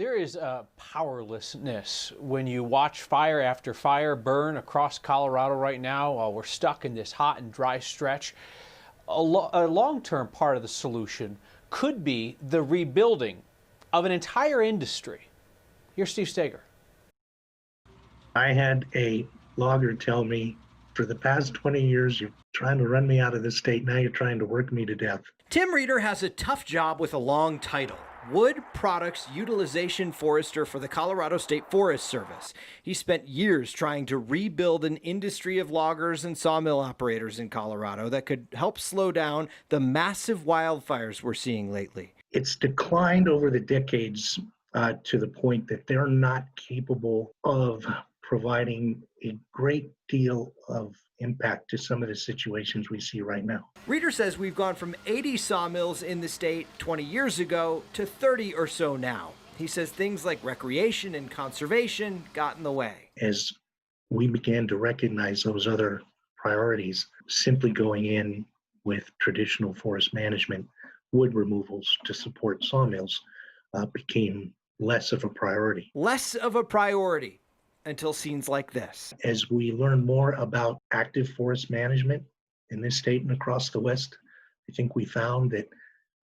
There is a powerlessness when you watch fire after fire burn across Colorado right now while we're stuck in this hot and dry stretch. A long-term part of the solution could be the rebuilding of an entire industry. Here's Steve Steger. I had a logger tell me, for the past 20 years, you're trying to run me out of the state. Now you're trying to work me to death. Tim Reeder has a tough job with a long title. Wood Products Utilization Forester for the Colorado State Forest Service. He spent years trying to rebuild an industry of loggers and sawmill operators in Colorado that could help slow down the massive wildfires we're seeing lately. It's declined over the decades to the point that they're not capable of providing a great deal of impact to some of the situations we see right now. Reeder says we've gone from 80 sawmills in the state 20 years ago to 30 or so now. He says things like recreation and conservation got in the way. As we began to recognize those other priorities, simply going in with traditional forest management, wood removals to support sawmills became less of a priority. Less of a priority until scenes like this. As we learn more about active forest management in this state and across the West, I think we found that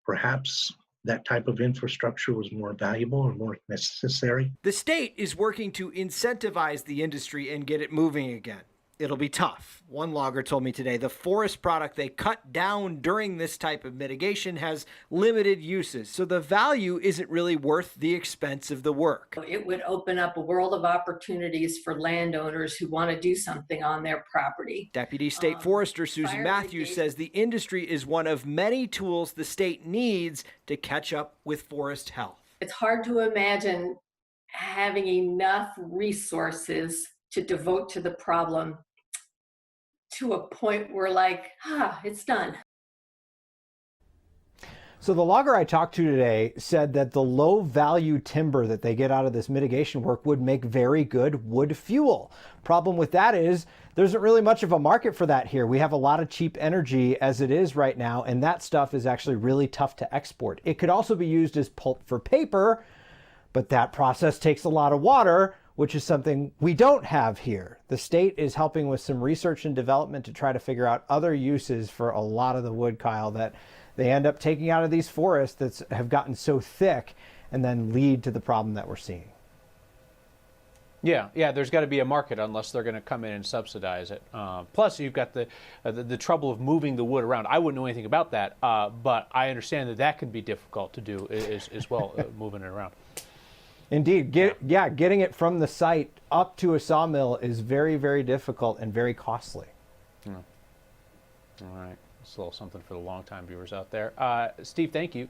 perhaps that type of infrastructure was more valuable and more necessary. The state is working to incentivize the industry and get it moving again. It'll be tough. One logger told me today the forest product they cut down during this type of mitigation has limited uses, so the value isn't really worth the expense of the work. It would open up a world of opportunities for landowners who want to do something on their property. Deputy State Forester Susan Matthews says the industry is one of many tools the state needs to catch up with forest health. It's hard to imagine having enough resources to devote to the problem to a point where it's done. So the logger I talked to today said that the low value timber that they get out of this mitigation work would make very good wood fuel. Problem with that is there isn't really much of a market for that here. We have a lot of cheap energy as it is right now, and that stuff is actually really tough to export. It could also be used as pulp for paper, but that process takes a lot of water, which is something we don't have here. The state is helping with some research and development to try to figure out other uses for a lot of the wood, Kyle, that they end up taking out of these forests that have gotten so thick and then lead to the problem that we're seeing. Yeah, there's got to be a market unless they're going to come in and subsidize it. Plus, you've got the trouble of moving the wood around. I wouldn't know anything about that, but I understand that can be difficult to do as well, moving it around. Indeed. Getting it from the site up to a sawmill is very, very difficult and very costly. Yeah. All right. It's a little something for the long-time viewers out there. Steve, thank you.